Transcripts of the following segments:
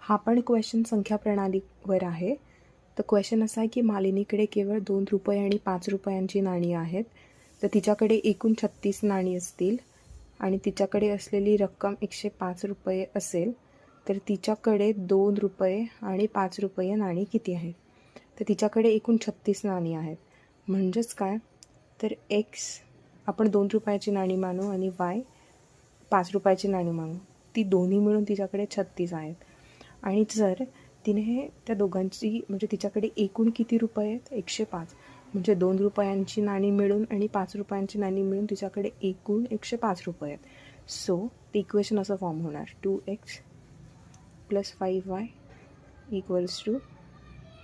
हा पण क्वेश्चन संख्या प्रणालीवर आहे. तर क्वेश्चन असा आहे की मालिनीकडे केवळ 2 रुपये आणि 5 रुपयांची नाणी आहेत. तर तिच्याकडे एकूण 36 नाणी असतील आणि तिच्याकडे असलेली रक्कम 105 रुपये असेल, तर तिच्याकडे 2 रुपये आणि 5 रुपये नाणी किती आहेत? तर तिच्याकडे एकूण 36 नाणी आहेत. म्हणजेच काय, तर एक्स आपण 2 रुपयाची नाणी मानू आणि वाय 5 रुपयाची नाणी मानू. ती दोन्ही मिळून तिच्याकडे 36 आहेत. आणि जर तिने त्या दोघांची म्हणजे तिच्याकडे एकूण किती रुपये आहेत? 105. म्हणजे 2 रुपयांची नाणी मिळून आणि 5 रुपयांची नाणी मिळून तिच्याकडे एकूण 105 रुपये आहेत. सो ते इक्वेशन असं फॉर्म होणार 2x + 5y =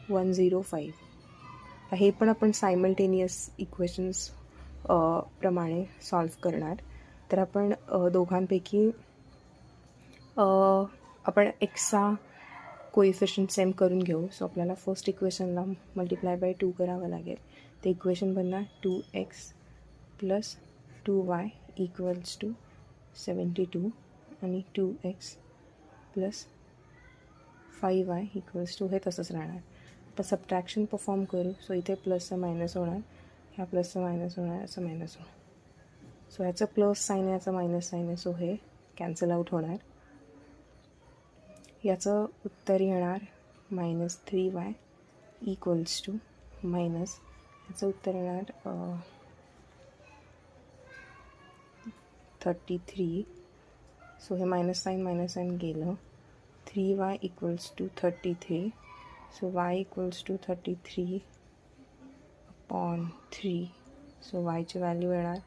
105. हे पण आपण सायमल्टेनियस इक्वेशन्स प्रमाणे सॉल्व करणार. तर आपण दोघांपैकी आपण एक्सचा कोइफिशियंट सेम करून घेऊ. सो आपल्याला फर्स्ट इक्वेशनला मल्टिप्लाय बाय 2 करावं लागेल. ते इक्वेशन बनणार 2x + 2y = 72 आणि 2x + 5y = हे तसंच राहणार. आता सबट्रॅक्शन परफॉर्म करू. सो इथे प्लसचं मायनस होणार, ह्या प्लसचं मायनस होणार, असं मायनस होणार. सो ह्याचं प्लस साईन आहे, याचं मायनस साईन आहे. सो हे कॅन्सल आउट होणार. याचं उत्तर येणार -3y = मायनस, याचं उत्तर येणार 33. सो हे मायनस साईन गेलं. 3y = 33. So y = 33/3. सो yची व्हॅल्यू येणार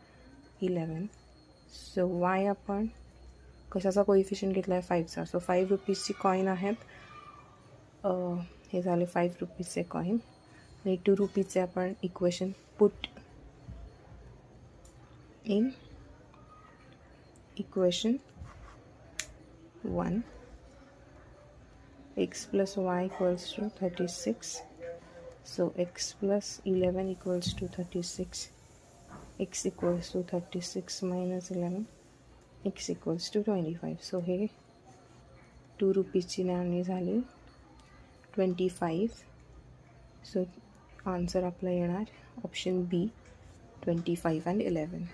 11. सो y आपण कशाचा कोइफिशियंट घेतला आहे? 5चा. सो 5 रुपीजची कॉईन आहेत. हे झाले 5 रुपीजचे कॉईन. आणि 2 रुपीजचे आपण equation put in equation 1. x + y = 36. So x + 11 = 36. x = 36 - 11. x = 25. So हे 2 रुपीजची नाणी झाली 25. सो आन्सर आपला येणार ऑप्शन बी 25 आणि 11.